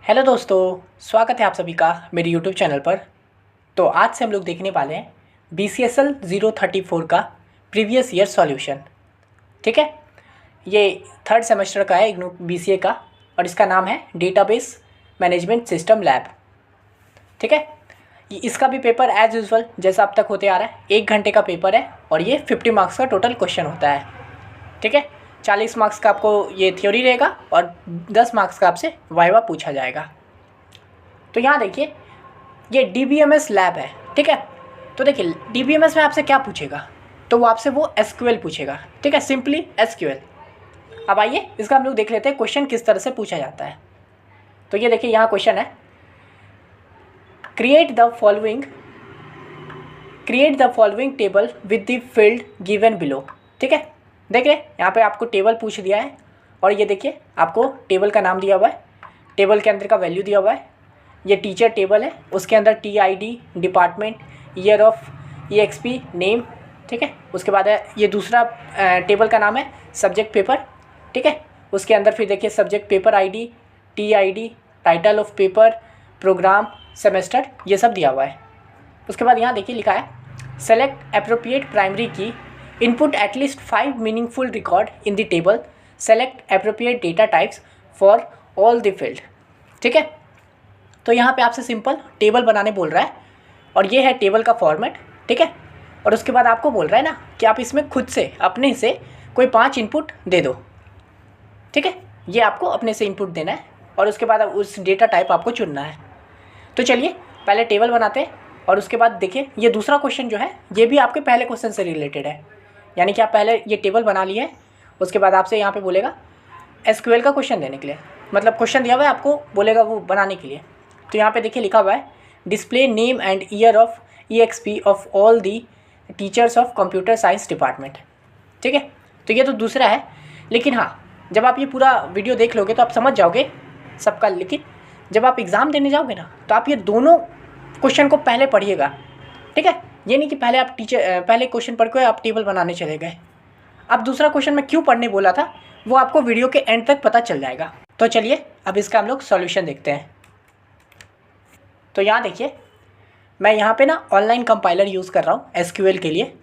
Hello दोस्तों, स्वागत है आप सभी का मेरे यूट्यूब चैनल पर। तो आज से हम लोग देखने वाले हैं BCSL 034 का प्रीवियस ईयर सॉल्यूशन। ठीक है, ये थर्ड सेमेस्टर का है इग्नू BCA का और इसका नाम है डेटाबेस मैनेजमेंट सिस्टम लैब। ठीक है, इसका भी पेपर एज यूजुअल जैसा अब तक होते आ रहा है, 1 घंटे का पेपर है और ये 50 मार्क्स का टोटल क्वेश्चन होता है। ठीक है, 40 मार्क्स का आपको ये थ्योरी रहेगा और 10 मार्क्स का आपसे वाइवा पूछा जाएगा। तो यहाँ देखिए, ये DBMS लैब है। ठीक है, तो देखिए DBMS में आपसे क्या पूछेगा, तो वो आपसे वो SQL पूछेगा। ठीक है, सिंपली SQL। अब आइए इसका हम लोग देख लेते हैं क्वेश्चन किस तरह से पूछा जाता है। तो ये देखिए यहाँ क्वेश्चन है, create the following table with the field given below. ठीक है, देख रहे यहाँ पे आपको टेबल पूछ दिया है और ये देखिए आपको टेबल का नाम दिया हुआ है, टेबल के अंदर का वैल्यू दिया हुआ है। ये टीचर टेबल है, उसके अंदर TID, department, year of EXP, name. ठीक है, उसके बाद है ये दूसरा टेबल का नाम है सब्जेक्ट पेपर। ठीक है, उसके अंदर फिर देखिए subject paper ID, TID, title of paper, program, semester, ये सब दिया हुआ है। उसके बाद यहाँ देखिए लिखा है, सेलेक्ट एप्रोप्रिएट प्राइमरी की, input at least 5 meaningful record in the table, select appropriate data types for all the field. ठीक है, तो यहाँ पे आपसे सिंपल टेबल बनाने बोल रहा है और ये है टेबल का फॉर्मेट। ठीक है, और उसके बाद आपको बोल रहा है ना कि आप इसमें खुद से अपने से कोई 5 इनपुट दे दो। ठीक है, ये आपको अपने से इनपुट देना है और उसके बाद उस डेटा टाइप आपको चुनना है। तो चलिए पहले टेबल बनाते हैं और उसके बाद देखिए ये दूसरा क्वेश्चन जो है ये भी आपके पहले क्वेश्चन से रिलेटेड है। यानी कि आप पहले ये टेबल बना लिए है, उसके बाद आपसे यहाँ पे बोलेगा SQL का क्वेश्चन देने के लिए, मतलब क्वेश्चन दिया हुआ है आपको, बोलेगा वो बनाने के लिए। तो यहाँ पे देखिए लिखा हुआ है, display name and year of EXP of all the teachers of computer science department. ठीक है, तो ये तो दूसरा है, लेकिन हाँ जब आप ये पूरा वीडियो देख लोगे तो आप समझ जाओगे सबका। लेकिन जब आप एग्ज़ाम देने जाओगे ना तो आप ये दोनों क्वेश्चन को पहले पढ़िएगा। ठीक है, ये नहीं कि पहले आप पहले क्वेश्चन पढ़ के आप टेबल बनाने चले गए। अब दूसरा क्वेश्चन मैं क्यों पढ़ने बोला था वो आपको वीडियो के एंड तक पता चल जाएगा। तो चलिए अब इसका हम लोग सॉल्यूशन देखते हैं। तो यहाँ देखिए मैं यहाँ पे ना ऑनलाइन कंपाइलर यूज़ कर रहा हूँ SQL के लिए,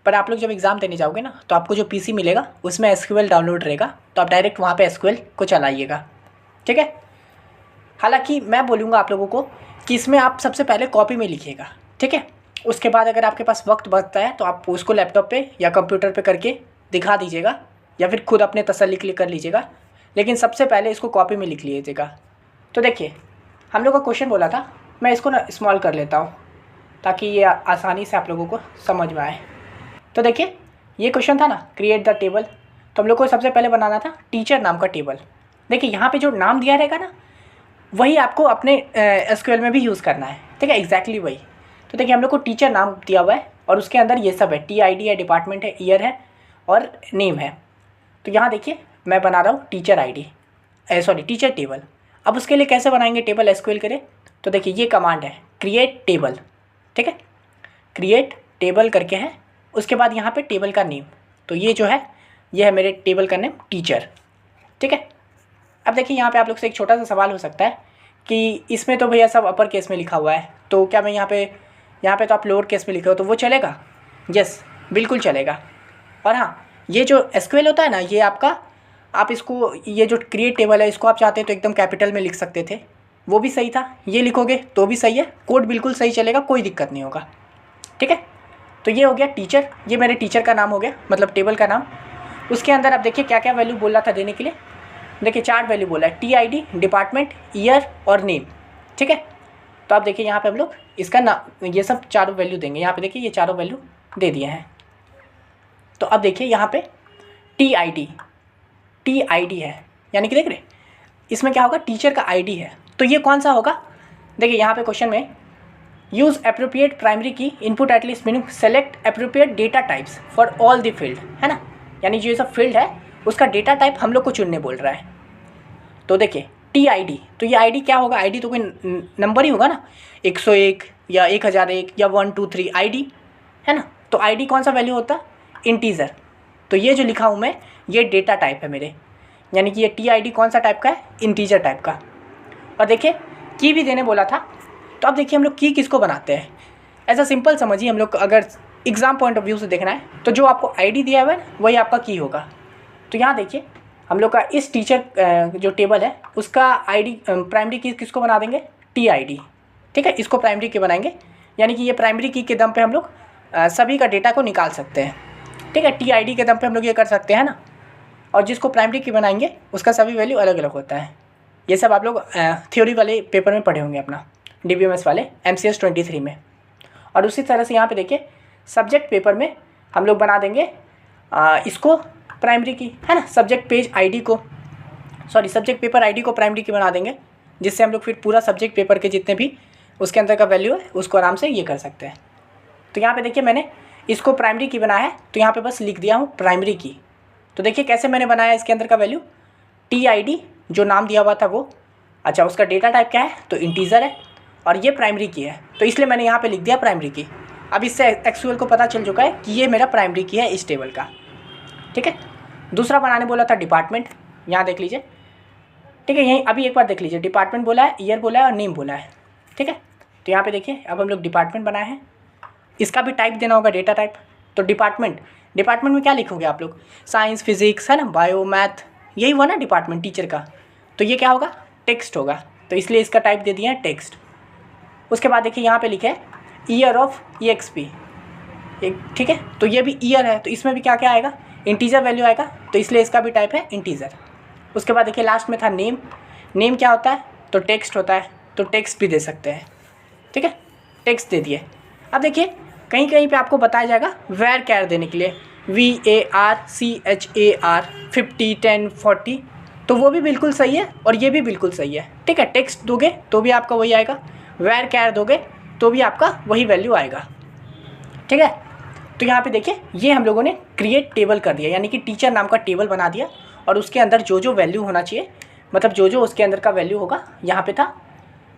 पर आप लोग जब एग्ज़ाम देने जाओगे ना तो आपको जो PC मिलेगा उसमें SQL डाउनलोड रहेगा, तो आप डायरेक्ट वहाँ पे SQL को चलाइएगा। ठीक है, हालांकि मैं बोलूँगा आप लोगों को कि इसमें आप सबसे पहले कॉपी में लिखिएगा। ठीक है, उसके बाद अगर आपके पास वक्त बचता है तो आप उसको लैपटॉप पे या कंप्यूटर पे करके दिखा दीजिएगा या फिर खुद अपने तसल्ली के लिए कर लीजिएगा, लेकिन सबसे पहले इसको कॉपी में लिख लीजिएगा। तो देखिए हम लोग का क्वेश्चन बोला था, मैं इसको ना स्मॉल कर लेता हूँ ताकि ये आसानी से आप लोगों को समझ में आए। तो देखिए ये क्वेश्चन था ना, क्रिएट द टेबल, तो हम लोग को सबसे पहले बनाना था टीचर नाम का टेबल। देखिए यहाँ पे जो नाम दिया रहेगा ना वही आपको अपने SQL में भी यूज़ करना है। ठीक है, एग्जैक्टली वही। तो देखिए हम लोग को टीचर नाम दिया हुआ है और उसके अंदर ये सब है, TID है, डिपार्टमेंट है, ईयर है और नेम है। तो यहाँ देखिए मैं बना रहा हूँ टीचर टेबल। अब उसके लिए कैसे बनाएंगे टेबल SQL के लिए, तो देखिए ये कमांड है क्रिएट टेबल। ठीक है, क्रिएट टेबल करके है, उसके बाद यहाँ पे टेबल का नेम, तो ये जो है ये है मेरे टेबल का नेम टीचर। ठीक है, अब देखिए यहाँ पे आप लोग से एक छोटा सा सवाल हो सकता है कि इसमें तो भैया सब अपर केस में लिखा हुआ है, तो क्या मैं यहाँ पे तो आप लोअर केस में लिखे हो तो वो चलेगा? यस, बिल्कुल चलेगा। और हाँ, ये जो SQL होता है ना ये आपका, आप इसको ये जो क्रिएट टेबल है इसको आप चाहते तो एकदम कैपिटल में लिख सकते थे, वो भी सही था। ये लिखोगे तो भी सही है, कोड बिल्कुल सही चलेगा, कोई दिक्कत नहीं होगा। ठीक है, तो ये हो गया टीचर, ये मेरे टीचर का नाम हो गया, मतलब टेबल का नाम। उसके अंदर आप देखिए क्या क्या वैल्यू बोला था देने के लिए। देखिए 4 वैल्यू बोला है, TID, डिपार्टमेंट, ईयर और नेम। ठीक है, तो आप देखिए यहाँ पे हम लोग इसका नाम ये सब चारों वैल्यू देंगे। यहाँ पे देखिए ये चारों वैल्यू दे दिए हैं। तो अब देखिए यहाँ पे TID है, यानी कि देख रहे इसमें क्या होगा, टीचर का ID है, तो ये कौन सा होगा? देखिए यहाँ पे क्वेश्चन में यूज़ एप्रोप्रिएट प्राइमरी की, input at least meaning, select appropriate data types for all the field, है ना, यानी जो ये सब फील्ड है उसका डेटा टाइप हम लोग को चुनने बोल रहा है। तो देखिए TID, तो ये ID क्या होगा? ID तो कोई नंबर ही होगा ना, 101 या 1001 या 1 2 3 ID, है ना। तो ID कौन सा वैल्यू होता है? इंटीजर। तो ये जो लिखा हूँ मैं ये डेटा टाइप है मेरे, यानी कि ये TID कौन सा टाइप का है? इंटीजर टाइप का। और देखिए की भी देने बोला था। तो अब देखिए हम लोग की किसको बनाते हैं, ऐसा सिंपल समझिए। हम लोग अगर एग्ज़ाम पॉइंट ऑफ व्यू से देखना है तो जो आपको आईडी दिया हुआ है वही आपका की होगा। तो यहाँ देखिए हम लोग का इस टीचर जो टेबल है उसका आईडी प्राइमरी की किसको बना देंगे, टी आईडी। ठीक है, इसको प्राइमरी की बनाएंगे, यानी कि ये प्राइमरी की के दम पे हम लोग सभी का डेटा को निकाल सकते हैं। ठीक है, टी आईडी के दम पे हम लोग ये कर सकते हैं ना। और जिसको प्राइमरी की बनाएंगे उसका सभी वैल्यू अलग अलग होता है। ये सब आप लोग थ्योरी वाले पेपर में पढ़े होंगे अपना DBMS वाले MCS 23 में। और उसी तरह से यहाँ पे देखिए सब्जेक्ट पेपर में हम लोग बना देंगे इसको प्राइमरी की, है ना। सब्जेक्ट पेज आईडी को, सॉरी सब्जेक्ट पेपर आईडी को प्राइमरी की बना देंगे, जिससे हम लोग फिर पूरा सब्जेक्ट पेपर के जितने भी उसके अंदर का वैल्यू है उसको आराम से ये कर सकते हैं। तो यहाँ पे देखिए मैंने इसको प्राइमरी की बनाया है, तो यहाँ पे बस लिख दिया हूँ प्राइमरी की। तो देखिए कैसे मैंने बनाया इसके अंदर का वैल्यू, टी आईडी जो नाम दिया हुआ था वो, अच्छा उसका डेटा टाइप क्या है तो इंटीजर है, और ये प्राइमरी की है तो इसलिए मैंने यहाँ पे लिख दिया प्राइमरी की। अब इससे एक्चुअल को पता चल चुका है कि ये मेरा प्राइमरी की है इस टेबल का। ठीक है, दूसरा बनाने बोला था डिपार्टमेंट, यहाँ देख लीजिए। ठीक है, यहीं अभी एक बार देख लीजिए, डिपार्टमेंट बोला है, ईयर बोला है और नेम बोला है। ठीक है, तो यहाँ पे देखिए अब हम लोग डिपार्टमेंट बनाए हैं, इसका भी टाइप देना होगा डेटा टाइप। तो डिपार्टमेंट में क्या लिखोगे आप लोग, साइंस फिजिक्स है ना, बायो मैथ, यही हुआ ना डिपार्टमेंट टीचर का। तो ये क्या होगा, टेक्स्ट होगा, तो इसलिए इसका टाइप दे दिया है टेक्स्ट। उसके बाद देखिए यहाँ पे लिखा है ईयर ऑफ EXP, ठीक है, तो ये भी ईयर है, तो इसमें भी क्या क्या आएगा, इंटीजर वैल्यू आएगा, तो इसलिए इसका भी टाइप है इंटीजर। उसके बाद देखिए लास्ट में था नेम क्या होता है तो टेक्स्ट होता है, तो टेक्स्ट भी दे सकते हैं। ठीक है, टेक्स्ट दे दिए। अब देखिए कहीं कहीं पे आपको बताया जाएगा वेर कैर देने के लिए, VARCHAR 50 10 40, तो वो भी बिल्कुल सही है और ये भी बिल्कुल सही है। ठीक है, टेक्स्ट दोगे तो भी आपका वही आएगा, वेर कैर दोगे तो भी आपका वही वैल्यू आएगा। ठीक है, तो यहाँ पे देखिए ये हम लोगों ने क्रिएट टेबल कर दिया, यानी कि टीचर नाम का टेबल बना दिया, और उसके अंदर जो जो वैल्यू होना चाहिए, मतलब जो जो उसके अंदर का वैल्यू होगा यहाँ पे था,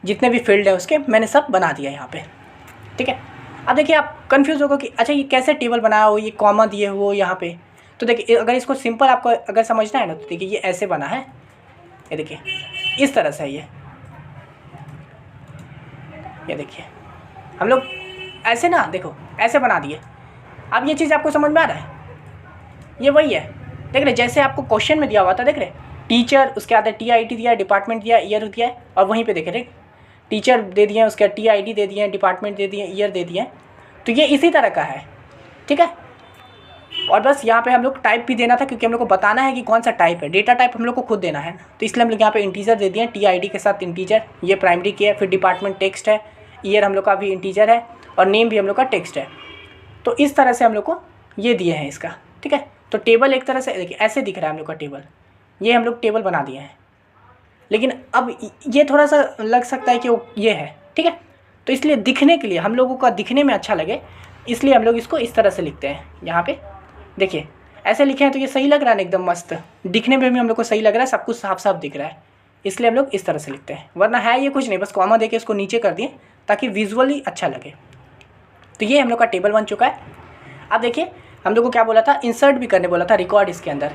जितने भी फील्ड है उसके मैंने सब बना दिया यहाँ पे। ठीक है, अब देखिए आप कंफ्यूज होगा कि अच्छा ये कैसे टेबल बनाया हो, ये कॉमा दिए हो यहाँ पे। तो देखिए अगर इसको सिंपल आपको अगर समझना है ना, तो देखिए ये ऐसे बना है, ये देखिए इस तरह से है ये देखिए हम लोग ऐसे ना, देखो ऐसे बना दिए। अब ये चीज़ आपको समझ में आ रहा है, ये वही है। देख रहे जैसे आपको क्वेश्चन में दिया हुआ था, देख रहे टीचर, उसके बाद TID दिया है, डिपार्टमेंट दिया, ईयर दिया है, और वहीं पे देख रहे टीचर दे दिए हैं, उसके बाद TID दे दिए हैं, डिपार्टमेंट दे दिए, ईयर दे दिए हैं। तो ये इसी तरह का है। ठीक है, और बस यहाँ पे हम लोग टाइप भी देना था, क्योंकि हम लोग को बताना है कि कौन सा टाइप है, डेटा टाइप हम लोग को खुद देना है, तो इसलिए हम लोग यहाँ पे इंटीजर दे दिए हैं, TID के साथ इंटीजर, ये प्राइमरी की है, फिर डिपार्टमेंट टेक्स्ट है, ईयर हम लोग का भी इंटीजर है, और नेम भी हम लोग का टेक्स्ट है। तो इस तरह से हम लोग को ये दिए हैं इसका। ठीक है, तो टेबल एक तरह से देखिए ऐसे दिख रहा है हम लोग का टेबल, ये हम लोग टेबल बना दिए हैं। लेकिन अब ये थोड़ा सा लग सकता है कि वो ये है। ठीक है, तो इसलिए दिखने के लिए, हम लोगों का दिखने में अच्छा लगे, इसलिए हम लोग इसको इस तरह से लिखते हैं। यहाँ पे देखिए ऐसे लिखे हैं तो ये सही लग रहा है ना, एकदम मस्त दिखने में भी हम लोग को सही लग रहा है, सब कुछ साफ साफ दिख रहा है, इसलिए हम लोग इस तरह से लिखते हैं। वरना है ये कुछ नहीं, बस कॉमा देके इसको नीचे कर दिए ताकि विजुअली अच्छा लगे। तो ये हम लोग का टेबल बन चुका है। अब देखिए हम लोग को क्या बोला था, इंसर्ट भी करने बोला था रिकॉर्ड इसके अंदर,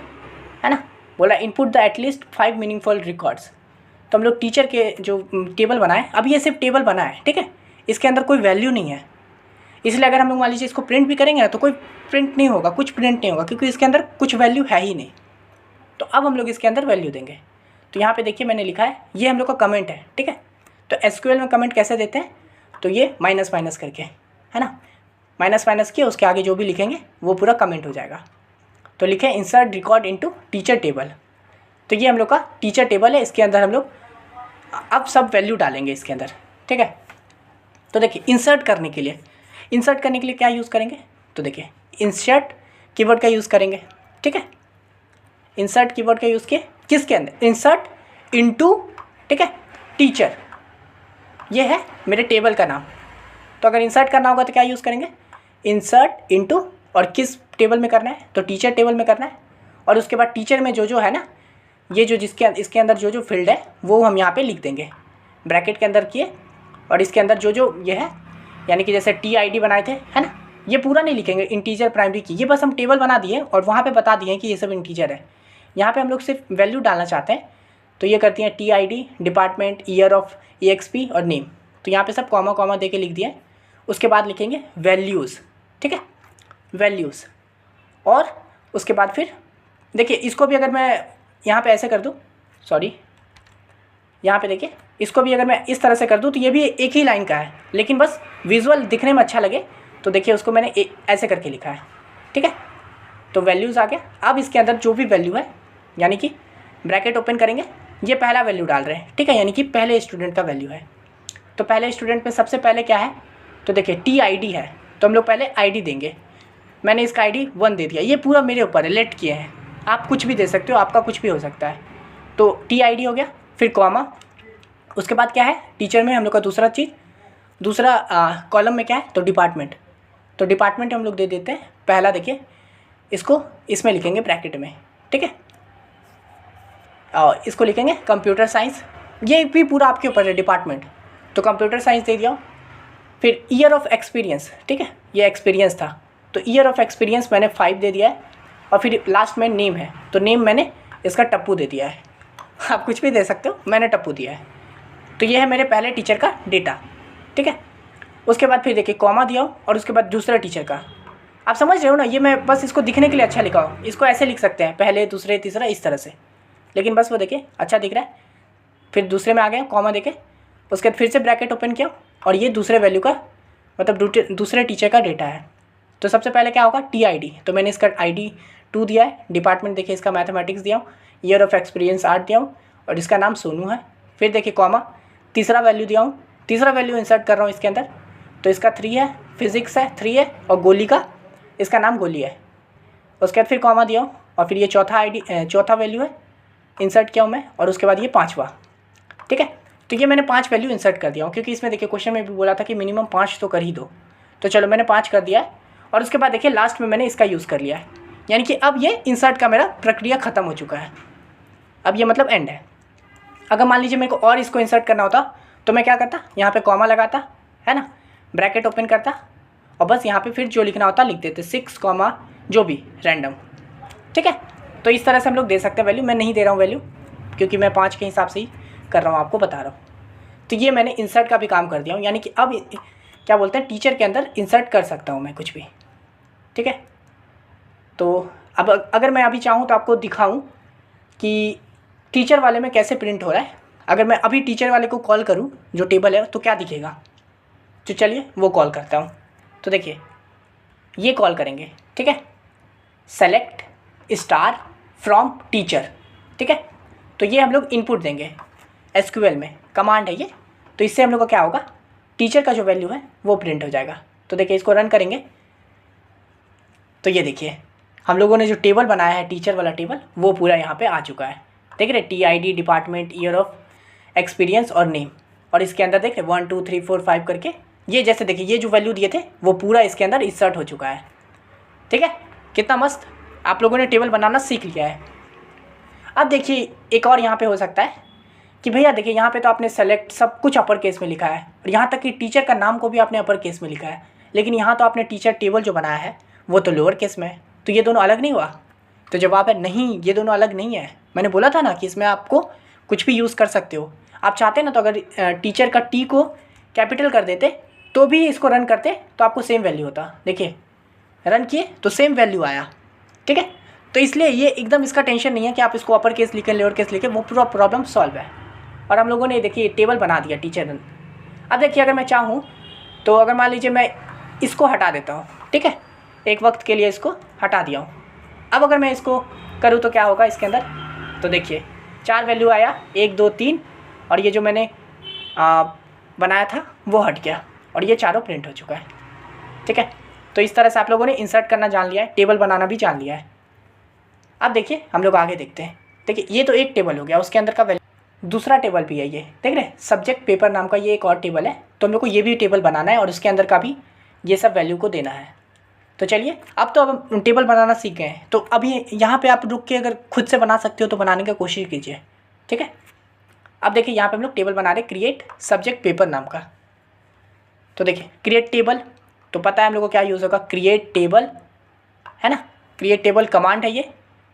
है ना। बोला input the at least 5 meaningful records. तो हम लोग टीचर के जो टेबल बनाए, अब ये सिर्फ टेबल बना है, ठीक है, इसके अंदर कोई वैल्यू नहीं है, इसलिए अगर हम लोग मान लीजिए इसको प्रिंट भी करेंगे ना तो कोई प्रिंट नहीं होगा, कुछ प्रिंट नहीं होगा, क्योंकि इसके अंदर कुछ वैल्यू है ही नहीं। तो अब हम लोग इसके अंदर वैल्यू देंगे। तो यहाँ पे देखिए मैंने लिखा है, ये हम लोग का कमेंट है। ठीक है, तो SQL में कमेंट कैसे देते हैं, तो ये माइनस माइनस करके, है ना, माइनस माइनस किया, उसके आगे जो भी लिखेंगे वो पूरा कमेंट हो जाएगा। तो लिखे insert record into teacher table. तो ये हम लोग का टीचर टेबल है, इसके अंदर हम लोग अब सब वैल्यू डालेंगे इसके अंदर। ठीक है, तो देखिए इंसर्ट करने के लिए क्या यूज़ करेंगे, तो देखिए इंसर्ट कीवर्ड का यूज़ करेंगे। ठीक है, इंसर्ट कीवर्ड का यूज़ किए किसके अंदर, इंसर्ट इनटू, ठीक है, टीचर, ये है मेरे टेबल का नाम। तो अगर इंसर्ट करना होगा तो क्या यूज़ करेंगे, इंसर्ट इनटू, और किस टेबल में करना है तो टीचर टेबल में करना है। और उसके बाद टीचर में जो जो है ना, ये जो जिसके इसके अंदर जो जो फील्ड है वो हम यहाँ पे लिख देंगे, ब्रैकेट के अंदर किए, और इसके अंदर जो जो ये है, यानी कि जैसे TID बनाए थे, है ना, ये पूरा नहीं लिखेंगे इंटीजर प्राइमरी की, ये बस हम टेबल बना दिए और वहाँ पे बता दिए कि ये सब इंटीजर है। यहाँ पे हम लोग सिर्फ वैल्यू डालना चाहते हैं, तो ये करती हैं TID, department, year of EXP और नेम। तो यहाँ पे सब कॉमा कॉमा दे के लिख दिया है। उसके बाद लिखेंगे वैल्यूज़, ठीक है, वैल्यूज़। और उसके बाद फिर देखिए इसको भी अगर मैं यहाँ पे ऐसे कर दूँ, सॉरी यहाँ पे देखिए इसको भी अगर मैं इस तरह से कर दूँ तो ये भी एक ही लाइन का है, लेकिन बस विजुअल दिखने में अच्छा लगे तो देखिए उसको मैंने ऐसे करके लिखा है, ठीक है। तो वैल्यूज़ आ गया। अब इसके अंदर जो भी वैल्यू है, यानी कि ब्रैकेट ओपन करेंगे, ये पहला वैल्यू डाल रहे हैं, ठीक है, यानी कि पहले स्टूडेंट का वैल्यू है। तो पहले स्टूडेंट में सबसे पहले क्या है, तो देखिए TID है, तो हम लोग पहले ID देंगे। मैंने इसका ID 1 दे दिया, ये पूरा मेरे ऊपर है, लेट किए हैं, आप कुछ भी दे सकते हो, आपका कुछ भी हो सकता है। तो TID हो गया, फिर कॉमा, उसके बाद क्या है टीचर में हम लोग का दूसरा कॉलम में क्या है, तो डिपार्टमेंट। तो डिपार्टमेंट हम लोग दे देते हैं पहला, देखिए इसको इसमें लिखेंगे ब्रैकेट में, ठीक है, और इसको लिखेंगे कंप्यूटर साइंस, ये भी पूरा आपके ऊपर है डिपार्टमेंट, तो कंप्यूटर साइंस दे दिया। फिर ईयर ऑफ एक्सपीरियंस, ठीक है, ये एक्सपीरियंस था, तो ईयर ऑफ एक्सपीरियंस मैंने 5 दे दिया है। और फिर लास्ट में नेम है, तो नेम मैंने इसका टप्पू दे दिया है, आप कुछ भी दे सकते हो, मैंने टप्पू दिया है। तो ये है मेरे पहले टीचर का डेटा, ठीक है। उसके बाद फिर देखिए कॉमा दिया हो और उसके बाद दूसरा टीचर का, आप समझ रहे हो ना, ये मैं बस इसको दिखने के लिए अच्छा लिखा हूँ, इसको ऐसे लिख सकते हैं पहले दूसरे तीसरा इस तरह से, लेकिन बस वो देखिए अच्छा दिख रहा है। फिर दूसरे में आ गए कॉमा देके, उसके बाद फिर से ब्रैकेट ओपन किया और ये दूसरे वैल्यू का मतलब दूसरे टीचर का डेटा है। तो सबसे पहले क्या होगा TID, तो मैंने इसका ID 2 दिया है। डिपार्टमेंट देखिए इसका मैथमेटिक्स दिया हूँ, ईयर ऑफ एक्सपीरियंस 8 दिया हूँ और इसका नाम सोनू है। फिर देखिए कॉमा, तीसरा वैल्यू दिया हूँ, तीसरा वैल्यू इंसर्ट कर रहा हूँ इसके अंदर, तो इसका 3 है, फिजिक्स है 3 है और गोली का इसका नाम गोली है। उसके बाद फिर कॉमा दिया हूँ और फिर ये चौथा वैल्यू है इंसर्ट किया हूँ मैं, और उसके बाद ये 5वां, ठीक है। तो ये मैंने 5 वैल्यू इंसर्ट कर दिया हूँ, क्योंकि इसमें देखिए क्वेश्चन में भी बोला था कि मिनिमम 5 तो कर ही दो, तो चलो मैंने 5 कर दिया है। और उसके बाद देखिए लास्ट में मैंने इसका यूज़ कर लिया है, यानी कि अब ये इंसर्ट का मेरा प्रक्रिया ख़त्म हो चुका है, अब ये मतलब एंड है। अगर मान लीजिए मेरे को और इसको इंसर्ट करना होता तो मैं क्या करता, यहाँ पे कॉमा लगाता है ना, ब्रैकेट ओपन करता और बस यहाँ पे फिर जो लिखना होता लिख देते, 6 कॉमा जो भी रैंडम, ठीक है। तो इस तरह से हम लोग दे सकते हैं वैल्यू। मैं नहीं दे रहा हूँ वैल्यू, क्योंकि मैं 5 के हिसाब से ही कर रहा हूँ, आपको बता रहा हूँ। तो ये मैंने इंसर्ट का भी काम कर दिया हूँ, यानी कि अब क्या बोलते हैं टीचर के अंदर इंसर्ट कर सकता हूँ मैं कुछ भी, ठीक है। तो अब अगर मैं अभी चाहूँ तो आपको दिखाऊँ कि टीचर वाले में कैसे प्रिंट हो रहा है। अगर मैं अभी टीचर वाले को कॉल करूँ जो टेबल है तो क्या दिखेगा, तो चलिए वो कॉल करता हूँ। तो देखिए ये कॉल करेंगे, ठीक है, सेलेक्ट स्टार फ्रॉम टीचर, ठीक है। तो ये हम लोग इनपुट देंगे, SQL में कमांड है ये, तो इससे हम लोग का क्या होगा, टीचर का जो वैल्यू है वो प्रिंट हो जाएगा। तो देखिए इसको रन करेंगे तो ये देखिए हम लोगों ने जो टेबल बनाया है टीचर वाला टेबल, वो पूरा यहाँ पे आ चुका है, देख रहे, TID, department, year of experience और नेम, और इसके अंदर देख रहे 1 2 3 4 5 करके ये जैसे देखिए ये जो वैल्यू दिए थे वो पूरा इसके अंदर इंसर्ट हो चुका है, ठीक है। कितना मस्त आप लोगों ने टेबल बनाना सीख लिया है। अब देखिए एक और यहाँ पे हो सकता है कि भैया देखिए यहाँ पे तो आपने सेलेक्ट सब कुछ अपर केस में लिखा है और यहाँ तक कि टीचर का नाम को भी आपने अपर केस में लिखा है, लेकिन यहाँ तो आपने टीचर टेबल जो बनाया है वो तो लोअर केस में है, तो ये दोनों अलग नहीं हुआ। तो जवाब है नहीं, ये दोनों अलग नहीं है। मैंने बोला था ना कि इसमें आपको कुछ भी यूज़ कर सकते हो। आप चाहते ना तो अगर टीचर का T को कैपिटल कर देते तो भी इसको रन करते तो आपको सेम वैल्यू होता। देखिए रन किए तो सेम वैल्यू आया, ठीक है। तो इसलिए ये एकदम इसका टेंशन नहीं है कि आप इसको अपर केस लिखें लोअर केस लिखें, वो पूरा प्रॉब्लम सॉल्व है। और हम लोगों ने देखिए टेबल बना दिया टीचर रन। अब देखिए अगर मैं चाहूँ तो अगर मान लीजिए मैं इसको हटा देता हूँ, ठीक है, एक वक्त के लिए इसको हटा दिया हूँ। अब अगर मैं इसको करूँ तो क्या होगा इसके अंदर, तो देखिए 4 वैल्यू आया, 1 2 3, और ये जो मैंने बनाया था वो हट गया और ये चारों प्रिंट हो चुका है, ठीक है। तो इस तरह से आप लोगों ने इंसर्ट करना जान लिया है, टेबल बनाना भी जान लिया है। अब देखिए हम लोग आगे देखते हैं। देखिए ये तो एक टेबल हो गया, उसके अंदर का वैल्यू, दूसरा टेबल भी है, ये देख रहे हैं सब्जेक्ट पेपर नाम का ये एक और टेबल है, तो हम लोग को ये भी टेबल बनाना है और उसके अंदर का भी ये सब वैल्यू को देना है। तो चलिए अब तो अब टेबल बनाना सीख गए हैं, तो अभी यहाँ पे आप रुक के अगर खुद से बना सकते हो तो बनाने की कोशिश कीजिए, ठीक है। अब देखिए यहाँ पे हम लोग टेबल बना रहे क्रिएट सब्जेक्ट पेपर नाम का। तो देखिए क्रिएट टेबल, तो पता है हम लोग को क्या यूज़ होगा, क्रिएट टेबल है ना, क्रिएट टेबल कमांड है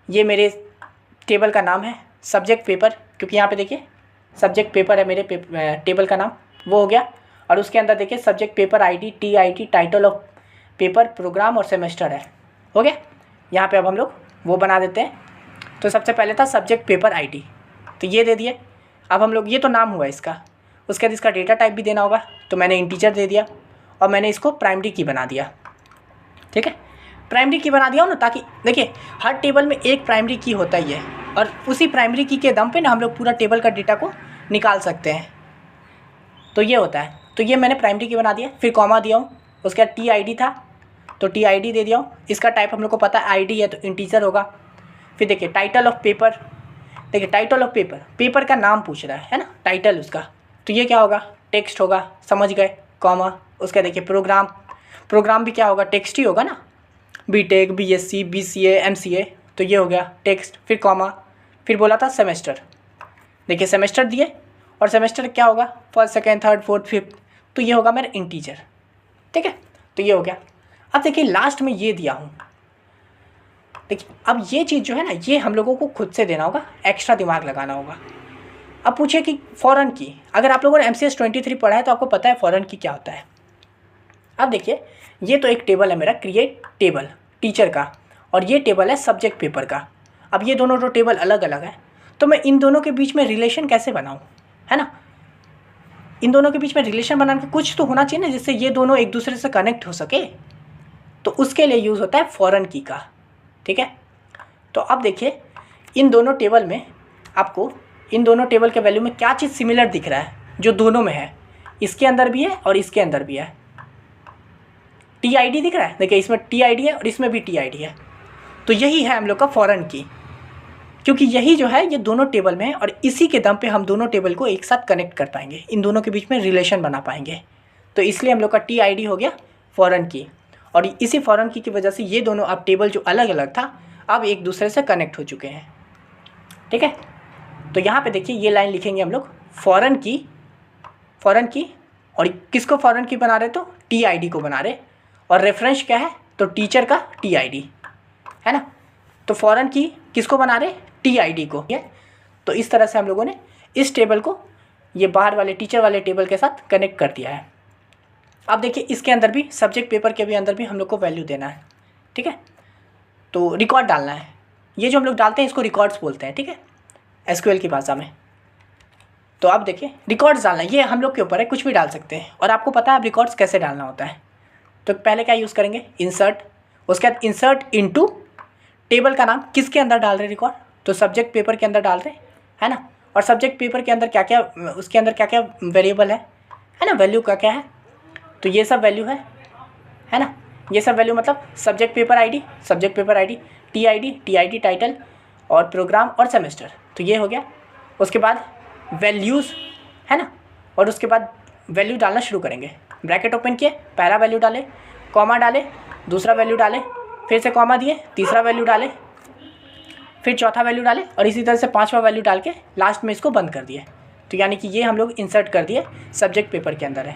ये मेरे टेबल का नाम है सब्जेक्ट पेपर क्योंकि यहाँ पे देखिए सब्जेक्ट पेपर है मेरे टेबल का नाम, वो हो गया। और उसके अंदर देखिए subject paper ID, TID, title of paper, program और सेमेस्टर है, हो गया। यहाँ पे अब हम लोग वो बना देते हैं। तो सबसे पहले था सब्जेक्ट पेपर आईडी, तो ये दे दिए। अब हम लोग, ये तो नाम हुआ इसका, उसके बाद इसका डेटा टाइप भी देना होगा, तो मैंने इंटीजर दे दिया और मैंने इसको प्राइमरी की बना दिया, ठीक है। प्राइमरी की बना दिया हो ना, ताकि देखिए हर टेबल में एक प्राइमरी की होता ही है और उसी प्राइमरी की के दम पे ना हम लोग पूरा टेबल का डेटा को निकाल सकते हैं, तो ये होता है। तो ये मैंने प्राइमरी की बना दिया, फिर कॉमा दिया हूँ, उसके बाद TID था तो TID दे दिया हूँ। इसका टाइप हम लोग को पता है ID है तो इंटीजर होगा। फिर देखिए टाइटल ऑफ पेपर, देखिए टाइटल ऑफ पेपर, पेपर का नाम पूछ रहा है ना, टाइटल उसका, तो ये क्या होगा, टेक्स्ट होगा, समझ गए, कॉमा। उसका देखिए प्रोग्राम, प्रोग्राम भी क्या होगा, टेक्स्ट ही होगा ना, BTech, BSc, BCA, MCA, तो ये हो गया टेक्स्ट, फिर कॉमा। फिर बोला था सेमेस्टर, देखिए सेमेस्टर दिए और सेमेस्टर क्या होगा, first, second, third, fourth, fifth, तो ये होगा मेरा इंटीजर, ठीक है। तो ये हो गया। अब देखिए लास्ट में ये दिया हूँ, देखिए अब ये चीज़ जो है ना, ये हम लोगों को खुद से देना होगा, एक्स्ट्रा दिमाग लगाना होगा। अब पूछिए कि फॉरेन की, अगर आप लोगों ने MCS 23 पढ़ा है तो आपको पता है फॉरेन की क्या होता है। अब देखिए ये तो एक टेबल है मेरा, क्रिएट टेबल टीचर का, और ये टेबल है सब्जेक्ट पेपर का। अब ये दोनों तो टेबल अलग अलग है, तो मैं इन दोनों के बीच में रिलेशन कैसे बनाऊँ, है ना। इन दोनों के बीच में रिलेशन बनाने का कुछ तो होना चाहिए ना, जिससे ये दोनों एक दूसरे से कनेक्ट हो सके, तो उसके लिए यूज़ होता है फॉरेन की का, ठीक है। तो अब देखिए इन दोनों टेबल में आपको, इन दोनों टेबल के वैल्यू में क्या चीज़ सिमिलर दिख रहा है, जो दोनों में है, इसके अंदर भी है और इसके अंदर भी है। TID दिख रहा है, देखिए इसमें TID है और इसमें भी TID है, तो यही है हम लोग का फॉरेन की, क्योंकि यही जो है ये दोनों टेबल में है और इसी के दम पे हम दोनों टेबल को एक साथ कनेक्ट कर पाएंगे, इन दोनों के बीच में रिलेशन बना पाएंगे। तो इसलिए हम लोग का TID हो गया फॉरेन की, और इसी फॉरेन की वजह से ये दोनों अब टेबल जो अलग अलग था अब एक दूसरे से कनेक्ट हो चुके हैं, ठीक है। तो यहाँ पे देखिए ये लाइन लिखेंगे हम लोग, फॉरेन की, और किसको फॉरेन की बना रहे, तो TID को बना रहे, और रेफरेंस क्या है, तो टीचर का TID है ना। तो फॉरेन की किसको बना रहे, TID को, ये। तो इस तरह से हम लोगों ने इस टेबल को ये बाहर वाले टीचर वाले टेबल के साथ कनेक्ट कर दिया है। अब देखिए इसके अंदर भी, सब्जेक्ट पेपर के भी अंदर भी हम लोग को वैल्यू देना है, ठीक है। तो रिकॉर्ड डालना है, ये जो हम लोग डालते हैं इसको रिकॉर्ड्स बोलते हैं, ठीक है, SQL की भाषा में। तो अब देखिए रिकॉर्ड्स डालना है, ये हम लोग के ऊपर है, कुछ भी डाल सकते हैं, और आपको पता है अब रिकॉर्ड्स कैसे डालना होता है। तो पहले क्या यूज़ करेंगे, इंसर्ट, उसके बाद इंसर्ट इनटू, टेबल का नाम किसके अंदर डाल रहे रिकॉर्ड, तो सब्जेक्ट पेपर के अंदर डाल रहे है ना। और सब्जेक्ट पेपर के अंदर क्या क्या, उसके अंदर क्या क्या वेरिएबल है ना, वैल्यू क्या क्या है, तो ये सब वैल्यू है ना। ये सब वैल्यू मतलब subject paper ID, TID title और प्रोग्राम और सेमेस्टर, तो ये हो गया। उसके बाद वैल्यूज़ है ना, और उसके बाद वैल्यू डालना शुरू करेंगे, ब्रैकेट ओपन किए, पहला वैल्यू डाले, कॉमा डाले, दूसरा वैल्यू डाले, फिर से कॉमा दिए, तीसरा वैल्यू डाले, फिर चौथा वैल्यू डाले, और इसी तरह से पांचवा वैल्यू डाल के लास्ट में इसको बंद कर दिए। तो यानी कि ये हम लोग इंसर्ट कर दिए सब्जेक्ट पेपर के अंदर है,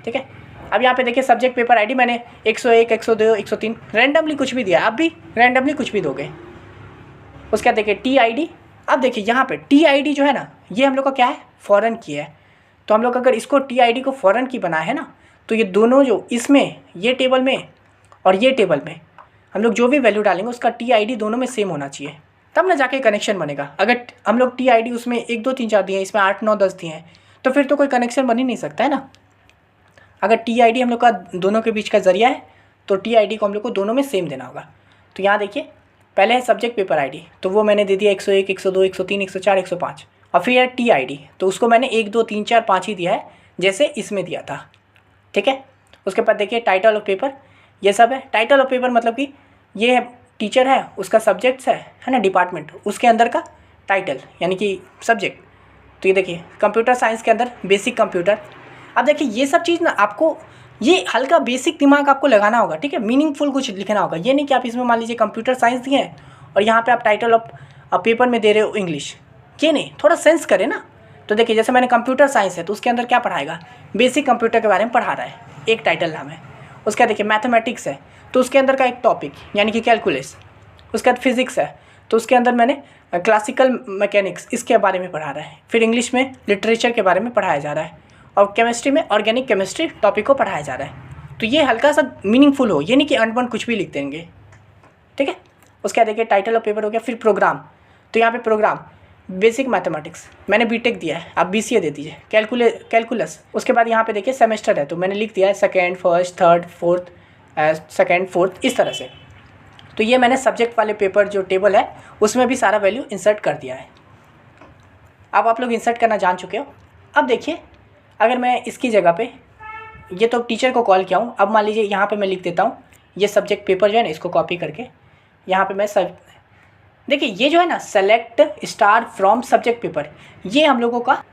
ठीक है। अब यहाँ पे देखिए सब्जेक्ट पेपर आईडी मैंने 101, 102, 103 रैंडमली कुछ भी दिया, आप भी रैंडमली कुछ भी दोगे। उसके बाद देखिए TID, अब देखिए यहाँ पे TID जो है ना, ये हम लोग का क्या है, फॉरेन की है। तो हम लोग अगर इसको TID को फॉरेन की बनाए है ना, तो ये दोनों जो इसमें, ये टेबल में और ये टेबल में हम लोग जो भी वैल्यू डालेंगे उसका TID दोनों में सेम होना चाहिए, तब ना जाके कनेक्शन बनेगा। अगर हम लोग TID उसमें 1, 2, 3, 4 दिए हैं, इसमें 8, 9, 10 दिए हैं, तो फिर तो कोई कनेक्शन बन ही नहीं सकता है ना। अगर TID हम लोग का दोनों के बीच का जरिया है, तो TID को हम लोग को दोनों में सेम देना होगा। तो यहाँ देखिए पहले है सब्जेक्ट पेपर आईडी, तो वो मैंने दे दिया 101, 102, 103, 104, 105, और फिर है TID, तो उसको मैंने 1, 2, 3, 4, 5 ही दिया है जैसे इसमें दिया था, ठीक है। उसके बाद देखिए टाइटल ऑफ पेपर, ये सब है। टाइटल ऑफ पेपर मतलब कि ये है टीचर है, उसका सब्जेक्ट्स है ना, डिपार्टमेंट, उसके अंदर का टाइटल यानी कि सब्जेक्ट। तो ये देखिए कंप्यूटर साइंस के अंदर बेसिक कंप्यूटर। अब देखिए ये सब चीज़ ना आपको, ये हल्का बेसिक दिमाग आपको लगाना होगा, ठीक है, मीनिंगफुल कुछ लिखना होगा। ये नहीं कि आप इसमें मान लीजिए कंप्यूटर साइंस दिए हैं और यहाँ पे आप टाइटल ऑफ पेपर में दे रहे हो इंग्लिश, ये नहीं, थोड़ा सेंस करे ना। तो देखिए जैसे मैंने कंप्यूटर साइंस है तो उसके अंदर क्या पढ़ाएगा, बेसिक कंप्यूटर के बारे में पढ़ा रहा है, एक टाइटल नाम है। उसके बाद देखिए मैथमेटिक्स है तो उसके अंदर का एक टॉपिक यानी कि कैलकुलस। उसके बाद फिजिक्स है तो उसके अंदर मैंने क्लासिकल मैकेनिक्स इसके बारे में पढ़ा रहा है, फिर इंग्लिश में लिटरेचर के बारे में पढ़ाया जा रहा है, और केमिस्ट्री में ऑर्गेनिक केमिस्ट्री टॉपिक को पढ़ाया जा रहा है। तो ये हल्का सा मीनिंगफुल हो, ये नहीं कि अनबन कुछ भी लिख देंगे, ठीक है। उसके बाद देखिए टाइटल ऑफ पेपर हो गया, फिर प्रोग्राम। तो यहाँ पे प्रोग्राम बेसिक मैथमेटिक्स मैंने बीटेक दिया है, आप बीसीए दे दीजिए, कैलकुलस। उसके बाद यहाँ पे देखिए सेमेस्टर है, तो मैंने लिख दिया है second, first, third, fourth, second, fourth, इस तरह से। तो ये मैंने सब्जेक्ट वाले पेपर जो टेबल है उसमें भी सारा वैल्यू इंसर्ट कर दिया है। अब आप लोग इंसर्ट करना जान चुके हो। अब देखिए अगर मैं इसकी जगह पे ये तो टीचर को कॉल किया हूँ, अब मान लीजिए यहाँ पे मैं लिख देता हूँ ये सब्जेक्ट पेपर जो है ना, इसको कॉपी करके यहाँ पे मैं सब देखिए ये जो है ना select star from subject paper, ये हम लोगों का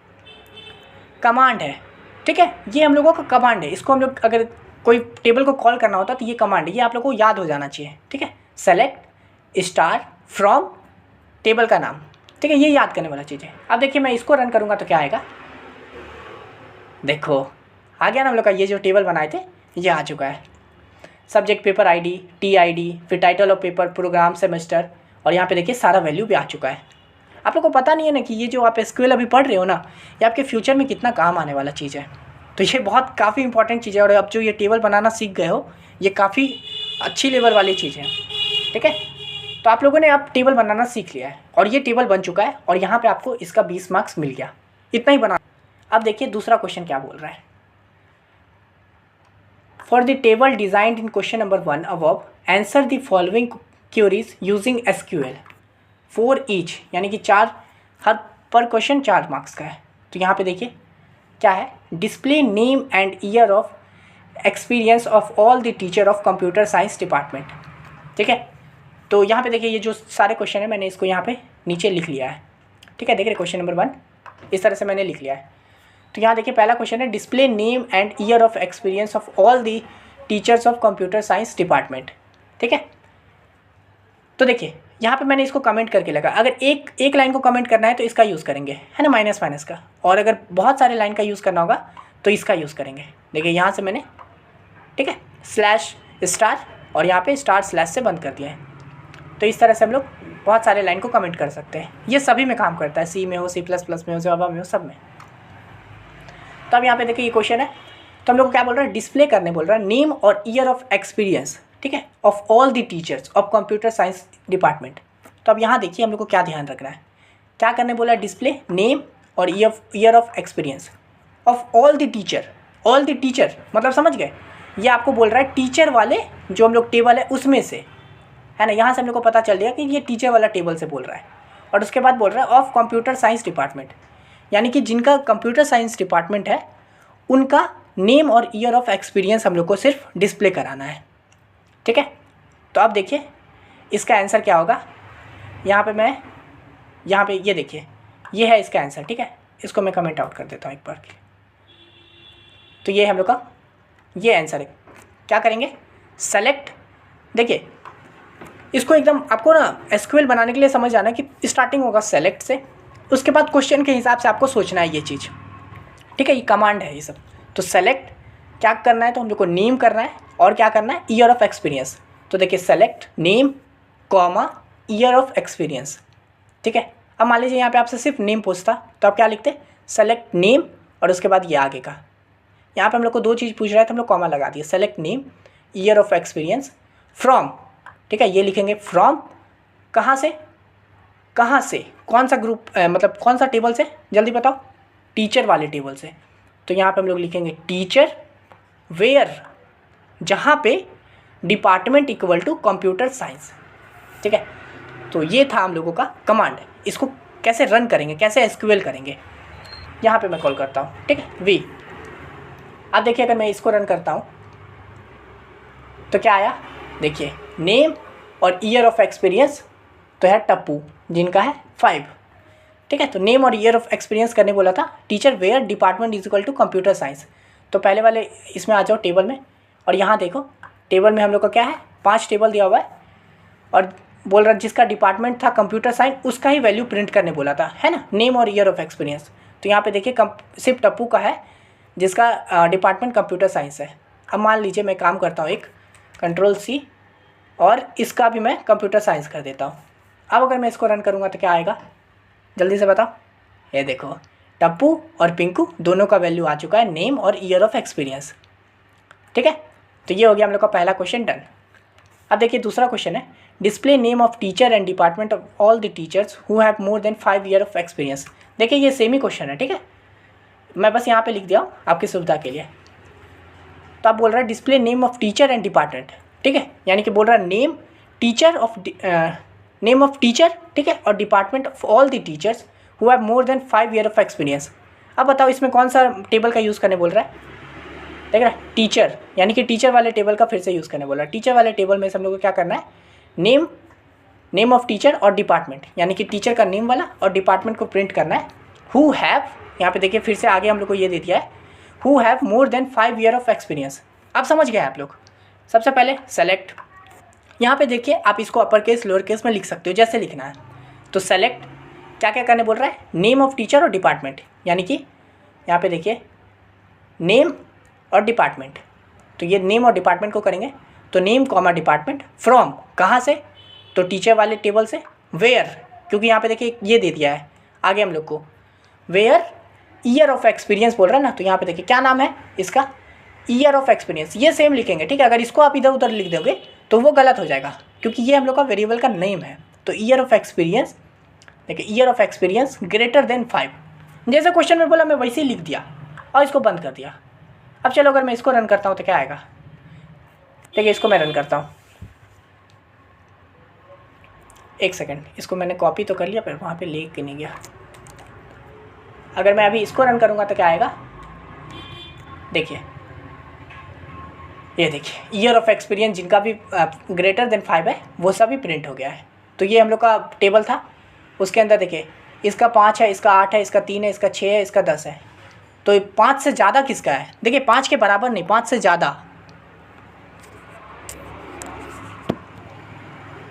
कमांड है, ठीक है। ये हम लोगों का कमांड है, इसको हम लोग अगर कोई टेबल को कॉल करना होता तो ये कमांड है, ये आप लोगों को याद हो जाना चाहिए, ठीक है। सेलेक्ट स्टार फ्रॉम टेबल का नाम, ठीक है, ये याद करने वाला चीज़ है। अब देखिए मैं इसको रन करूँगा तो क्या आएगा, देखो आ गया ना हम लोग का ये जो टेबल बनाए थे ये आ चुका है। सब्जेक्ट पेपर आईडी, TID, फिर title of paper, program, semester, और यहाँ पे देखिए सारा वैल्यू भी आ चुका है। आप लोग को पता नहीं है ना कि ये जो आप SQL अभी पढ़ रहे हो ना, ये आपके फ्यूचर में कितना काम आने वाला चीज़ है। तो ये बहुत काफ़ी इंपॉर्टेंट चीज़ है, और अब जो ये टेबल बनाना सीख गए हो ये काफ़ी अच्छी लेवल वाली चीज़ है, ठीक है। तो आप लोगों ने अब टेबल बनाना सीख लिया है, और ये टेबल बन चुका है, और यहाँ पर आपको इसका 20 मार्क्स मिल गया, इतना ही बना। अब देखिए दूसरा क्वेश्चन क्या बोल रहा है। For the table designed in question number 1 above, answer the following queries using SQL for each, यानी कि 4 हर पर क्वेश्चन 4 मार्क्स का है। तो यहाँ पे देखिए क्या है, display name and year of experience of all the teacher of computer science department, ठीक है। तो यहाँ पे देखिए ये जो सारे क्वेश्चन है मैंने इसको यहाँ पे नीचे लिख लिया है, ठीक है। देख रहे क्वेश्चन नंबर 1 इस तरह से मैंने लिख लिया है। तो यहाँ देखिए पहला क्वेश्चन है display name and year of experience of all the teachers of computer science department, ठीक है। तो देखिए यहाँ पे मैंने इसको कमेंट करके लगा, अगर एक लाइन को कमेंट करना है तो इसका यूज़ करेंगे, है ना, माइनस माइनस का, और अगर बहुत सारे लाइन का यूज़ करना होगा तो इसका यूज़ करेंगे। देखिए यहाँ से मैंने, ठीक है, स्लैश स्टार और यहाँ पे स्टार स्लैश से बंद कर दिया है। तो इस तरह से हम लोग बहुत सारे लाइन को कमेंट कर सकते हैं, ये सभी में काम करता है, C में हो, C++ में हो, जावा में हो, सब में। तो अब यहाँ पे देखिए ये क्वेश्चन है, तो हम लोग को क्या बोल रहा है, डिस्प्ले करने बोल रहा है नेम और ईयर ऑफ एक्सपीरियंस, ठीक है, of all the teachers of computer science department. तो अब यहाँ देखिए हम लोग को क्या ध्यान रखना है, क्या करने बोला है, डिस्प्ले नेम और year of experience of all the teacher. All the teacher मतलब समझ गए, ये आपको बोल रहा है टीचर वाले जो हम लोग टेबल है उसमें से, है ना। यहाँ से हम लोग को पता चल गया कि ये टीचर वाला टेबल से बोल रहा है। और उसके बाद बोल रहा है ऑफ कंप्यूटर साइंस डिपार्टमेंट, यानी कि जिनका कंप्यूटर साइंस डिपार्टमेंट है उनका नेम और ईयर ऑफ एक्सपीरियंस हम लोग को सिर्फ डिस्प्ले कराना है, ठीक है। तो अब देखिए इसका आंसर क्या होगा, यहाँ पे ये देखिए ये है इसका आंसर, ठीक है। इसको मैं कमेंट आउट कर देता हूँ एक बार। तो ये हम लोग का ये आंसर है। क्या करेंगे, सेलेक्ट, देखिए इसको एकदम आपको ना SQL बनाने के लिए समझ आना कि स्टार्टिंग होगा सेलेक्ट से, उसके बाद क्वेश्चन के हिसाब से आपको सोचना है ये चीज़, ठीक है। ये कमांड है ये सब। तो सेलेक्ट क्या करना है, तो हम लोग को नेम करना है, और क्या करना है, ईयर ऑफ एक्सपीरियंस। तो देखिए select name comma year of experience, ठीक है। अब मान लीजिए यहाँ पे आपसे सिर्फ नेम पूछता तो आप क्या लिखते, सेलेक्ट नेम और उसके बाद ये आगे का। यहाँ पे हम लोग को 2 चीज़ पूछ रहा है तो हम लोग कॉमा लगा दिए, select name year of experience from, ठीक है। ये लिखेंगे फ्रॉम कहाँ से, कौन सा ग्रुप मतलब कौन सा टेबल से, जल्दी बताओ, टीचर वाले टेबल से। तो यहाँ पे हम लोग लिखेंगे टीचर वेयर, जहाँ पे department equal to computer science, ठीक है। तो ये था हम लोगों का कमांड। इसको कैसे रन करेंगे, कैसे SQL करेंगे, यहाँ पे मैं कॉल करता हूँ, ठीक है, V। अब देखिए अगर मैं इसको रन करता हूँ तो क्या आया, देखिए नेम और ईयर ऑफ एक्सपीरियंस तो है टप्पू जिनका है 5, ठीक है। तो नेम और ईयर ऑफ एक्सपीरियंस करने बोला था, teacher where department is equal to computer science. तो पहले वाले इसमें आ जाओ टेबल में, और यहाँ देखो टेबल में हम लोग का क्या है, 5 टेबल दिया हुआ है, और बोल रहा जिसका डिपार्टमेंट था कंप्यूटर साइंस उसका ही वैल्यू प्रिंट करने बोला था, है ना, नेम और ईयर ऑफ एक्सपीरियंस। तो यहाँ पे देखिए सिर्फ टप्पू का है जिसका डिपार्टमेंट कंप्यूटर साइंस है। अब मान लीजिए मैं काम करता हूँ, एक Ctrl+C और इसका भी मैं कंप्यूटर साइंस कर देता हूँ, अब अगर मैं इसको रन करूँगा तो क्या आएगा, जल्दी से बताओ। ये देखो टप्पू और पिंकू दोनों का वैल्यू आ चुका है, नेम और ईयर ऑफ एक्सपीरियंस। ठीक है, तो ये हो गया हम लोग का पहला क्वेश्चन डन। अब देखिए दूसरा क्वेश्चन है, display name of teacher and department of all the teachers who have more than 5 year of experience. देखिए ये सेम ही क्वेश्चन है, ठीक है, मैं बस यहाँ पे लिख दिया हूँ आपकी सुविधा के लिए। तो आप बोल रहा है display name of teacher and department, ठीक है, यानी कि बोल रहा है नेम ऑफ टीचर, ठीक है, और department of all the teachers who have more than 5 year of experience. अब बताओ इसमें कौन सा टेबल का यूज़ करने बोल रहा है, देख रहा है, टीचर, यानी कि टीचर वाले टेबल का फिर से यूज़ करने बोल रहा है। टीचर वाले टेबल में से हम लोग को क्या करना है, नेम ऑफ टीचर और डिपार्टमेंट, यानी कि टीचर का नेम वाला और डिपार्टमेंट को प्रिंट करना है। हु हैव, यहाँ पे देखिए फिर से आगे हम लोग को ये दे दिया है, who have more than 5 year of experience. अब समझ गए आप लोग। सबसे पहले सेलेक्ट, यहाँ पे देखिए आप इसको अपर केस लोअर केस में लिख सकते हो जैसे लिखना है। तो सेलेक्ट क्या क्या करने बोल रहा है, नेम ऑफ टीचर और डिपार्टमेंट, यानी कि यहाँ पे देखिए नेम और डिपार्टमेंट, तो ये नेम और डिपार्टमेंट को करेंगे। तो नेम कॉमा डिपार्टमेंट फ्रॉम, कहाँ से, तो टीचर वाले टेबल से। वेयर, क्योंकि यहाँ पे देखिए ये दे दिया है आगे हम लोग को, वेयर ईयर ऑफ एक्सपीरियंस बोल रहा है ना, तो यहाँ पे देखिए क्या नाम है इसका, ईयर ऑफ एक्सपीरियंस, ये सेम लिखेंगे, ठीक है। अगर इसको आप इधर उधर लिख दोगे तो वो गलत हो जाएगा, क्योंकि ये हम लोग का वेरिएबल का नेम है। तो ईयर ऑफ एक्सपीरियंस, देखिए year of experience greater than 5, जैसे क्वेश्चन में बोला मैं वैसे ही लिख दिया और इसको बंद कर दिया। अब चलो अगर मैं इसको रन करता हूँ तो क्या आएगा, देखिए इसको मैं रन करता हूँ, एक सेकंड, इसको मैंने कॉपी तो कर लिया पर वहाँ पे ले के नहीं गया। अगर मैं अभी इसको रन करूँगा तो क्या आएगा, देखिए ये देखिए ईयर ऑफ एक्सपीरियंस जिनका भी ग्रेटर देन 5 है वो सभी प्रिंट हो गया है। तो ये हम लोग का टेबल था, उसके अंदर देखिए इसका 5 है, इसका 8 है, इसका 3 है, इसका 6 है, इसका 10 है। तो 5 से ज़्यादा किसका है, देखिए 5 के बराबर नहीं, 5 से ज़्यादा।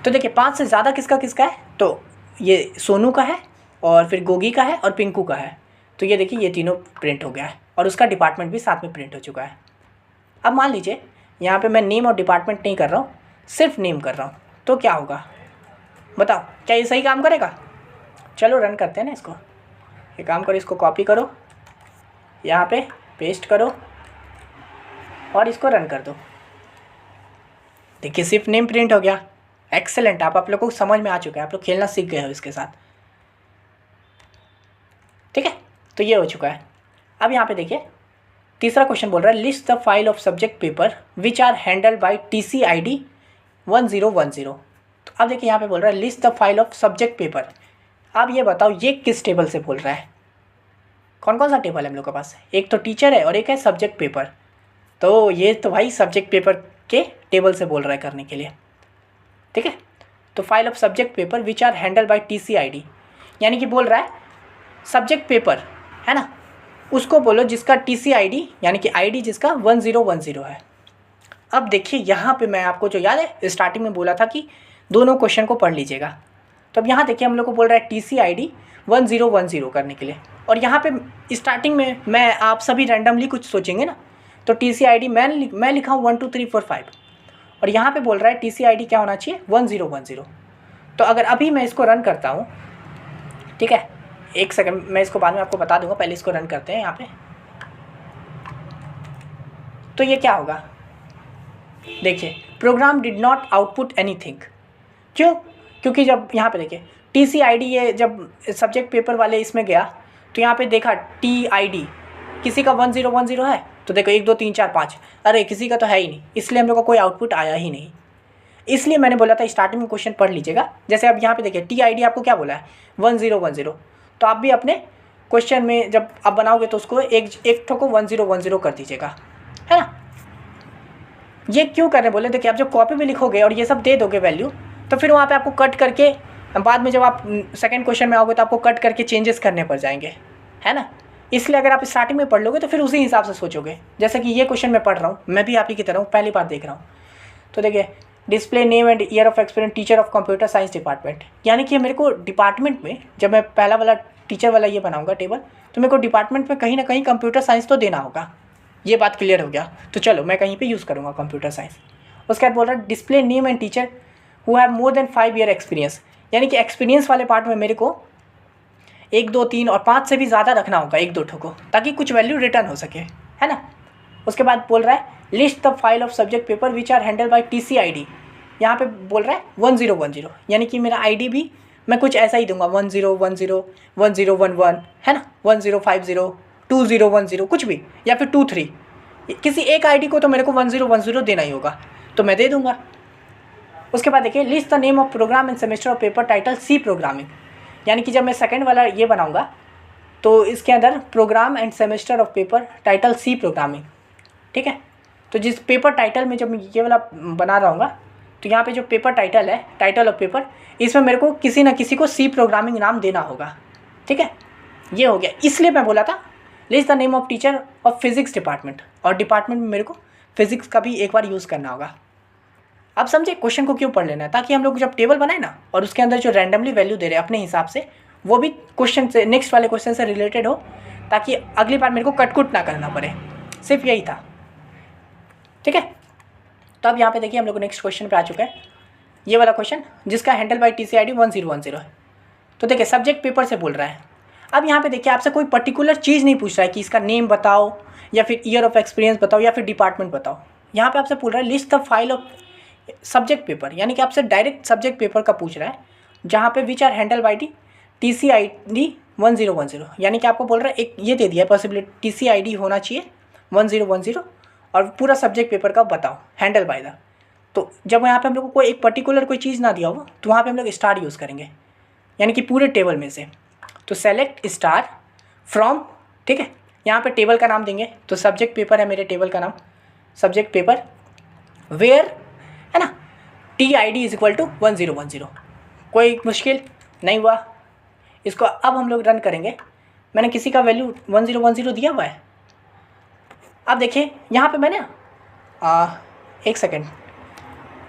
तो देखिए 5 से ज़्यादा किसका किसका है, तो ये सोनू का है और फिर गोगी का है और पिंकू का है। तो ये देखिए ये तीनों प्रिंट हो गया है और उसका डिपार्टमेंट भी साथ में प्रिंट हो चुका है। अब मान लीजिए यहाँ पे मैं नेम और डिपार्टमेंट नहीं कर रहा हूँ, सिर्फ नेम कर रहा हूँ, तो क्या होगा बताओ, क्या ये सही काम करेगा। चलो रन करते हैं ना इसको। ये काम करो, इसको कॉपी करो, यहाँ पे पेस्ट करो और इसको रन कर दो। देखिए सिर्फ नेम प्रिंट हो गया। एक्सेलेंट, आप लोग को समझ में आ चुका है, आप लोग खेलना सीख गए हो इसके साथ, ठीक है। तो ये हो चुका है। अब यहाँ पे देखिए तीसरा क्वेश्चन बोल रहा है list the file of subject paper which are handled by TCID 1010। तो अब देखिए यहाँ पे बोल रहा है list the file of subject paper. अब ये बताओ ये किस टेबल से बोल रहा है, कौन कौन सा टेबल है हम लोग के पास, एक तो टीचर है और एक है सब्जेक्ट पेपर। तो ये तो भाई सब्जेक्ट पेपर के टेबल से बोल रहा है करने के लिए, ठीक है। तो file of subject paper which are handle by TCID, यानी कि बोल रहा है सब्जेक्ट पेपर है ना, उसको बोलो जिसका TCID यानी कि ID जिसका 1010 है। अब देखिए यहाँ पे मैं आपको जो याद है स्टार्टिंग में बोला था कि दोनों क्वेश्चन को पढ़ लीजिएगा। तो अब यहाँ देखिए हम लोग को बोल रहा है TCID 1010 करने के लिए, और यहाँ पे स्टार्टिंग में मैं आप सभी रैंडमली कुछ सोचेंगे ना, तो TCID मैं लिखा हूँ 1 2 3 4 5 और यहाँ पे बोल रहा है TCID क्या होना चाहिए 1010। तो अगर अभी मैं इसको रन करता हूँ, ठीक है, एक सेकंड मैं इसको बाद में आपको बता दूंगा, पहले इसको रन करते हैं यहाँ पे। तो ये क्या होगा, देखिए program did not output anything. क्यों, क्योंकि जब यहाँ पे देखिए TCID ये जब सब्जेक्ट पेपर वाले इसमें गया तो यहाँ पे देखा TID किसी का 1010 है, तो देखो 1 2 3 4 5, अरे किसी का तो है ही नहीं, इसलिए हम लोग को कोई आउटपुट आया ही नहीं। इसलिए मैंने बोला था स्टार्टिंग में क्वेश्चन पढ़ लीजिएगा। जैसे अब यहाँ पे देखिए TID आपको क्या बोला है 1010, तो आप भी अपने क्वेश्चन में जब आप बनाओगे तो उसको एक ठो को 1010 कर दीजिएगा, है ना। ये क्यों करने बोले, देखिए आप जब कॉपी में लिखोगे और ये सब दे दोगे वैल्यू, तो फिर वहाँ पे आपको कट करके बाद में जब आप सेकंड क्वेश्चन में आओगे तो आपको कट करके चेंजेस करने पड़ जाएंगे, है ना। इसलिए अगर आप स्टार्टिंग में पढ़ लोगे तो फिर उसी हिसाब से सोचोगे। जैसे कि ये क्वेश्चन मैं पढ़ रहा हूँ, मैं भी आप ही की तरह हूँ, पहली बार देख रहा हूँ। तो देखिए display name and year of experience teacher of computer science department, यानी कि मेरे को डिपार्टमेंट में जब मैं पहला वाला टीचर वाला ये बनाऊंगा टेबल, तो मेरे को डिपार्टमेंट में कहीं ना कहीं कंप्यूटर साइंस तो देना होगा। ये बात क्लियर हो गया। तो चलो मैं कहीं पे यूज़ करूँगा कंप्यूटर साइंस। उसके बाद बोल रहा है display name and teacher who have more than 5 year experience, यानी कि एक्सपीरियंस वाले पार्ट में मेरे को 1 2 3 और 5 से भी ज़्यादा रखना होगा, 1 2 ठो को, ताकि कुछ वैल्यू रिटर्न हो सके, है ना। उसके बाद बोल रहा है list the file of subject paper which are handle by TCID। यहाँ पे बोल रहा है 1010, यानी कि मेरा ID भी मैं कुछ ऐसा ही दूंगा 1010 1011, है ना, 1050 2010 कुछ भी, या फिर 23, किसी एक ID को तो मेरे को 1010 देना ही होगा, तो मैं दे दूंगा। उसके बाद देखिए list the name of program and semester of paper title C programming, यानी कि जब मैं सेकंड वाला ये बनाऊंगा तो इसके अंदर program and semester of paper title C programming, ठीक है। तो जिस पेपर टाइटल में जब मैं ये वाला बना रहा हूँ तो यहाँ पे जो पेपर टाइटल है, टाइटल ऑफ पेपर, इसमें मेरे को किसी ना किसी को C प्रोग्रामिंग नाम देना होगा, ठीक है। ये हो गया, इसलिए मैं बोला था list the name of teacher of physics department, और डिपार्टमेंट में मेरे को फिजिक्स का भी एक बार यूज़ करना होगा। अब समझे क्वेश्चन को क्यों पढ़ लेना है, ताकि हम लोग जब टेबल बनाए ना और उसके अंदर जो रैंडमली वैल्यू दे रहे हैं अपने हिसाब से, वो भी क्वेश्चन से नेक्स्ट वाले क्वेश्चन से रिलेटेड हो, ताकि अगली बार मेरे को कटकुट ना करना पड़े, सिर्फ यही था, ठीक है। तो अब यहाँ पे देखिए हम लोग नेक्स्ट क्वेश्चन पे आ चुके हैं, ये वाला क्वेश्चन जिसका हैंडल बाय TCID 1010 है। तो देखिए सब्जेक्ट पेपर से बोल रहा है। अब यहाँ पे देखिए आपसे कोई पर्टिकुलर चीज़ नहीं पूछ रहा है कि इसका नेम बताओ या फिर ईयर ऑफ एक्सपीरियंस बताओ या फिर डिपार्टमेंट बताओ। यहाँ पे आपसे पूछ रहा है list the file of subject paper, यानी कि आपसे डायरेक्ट सब्जेक्ट पेपर का पूछ रहा है, जहाँ पे which are handle by TCID 1010, यानी कि आपको बोल रहा है एक ये दे दिया है पॉसिबिलिटी, TCID होना चाहिए 1010 और पूरा सब्जेक्ट पेपर का बताओ हैंडल बाय द। तो जब यहाँ पे हम लोग को कोई एक पर्टिकुलर कोई चीज़ ना दिया हो तो वहाँ पे हम लोग स्टार यूज़ करेंगे, यानी कि पूरे टेबल में से। तो सेलेक्ट स्टार फ्रॉम, ठीक है, यहाँ पे टेबल का नाम देंगे, तो सब्जेक्ट पेपर है मेरे टेबल का नाम, सब्जेक्ट पेपर वेयर, है ना, TID इज इक्वल टू 1010। कोई मुश्किल नहीं हुआ। इसको अब हम लोग रन करेंगे। मैंने किसी का वैल्यू 1010 दिया हुआ है। अब देखिए यहाँ पे मैंने एक सेकेंड,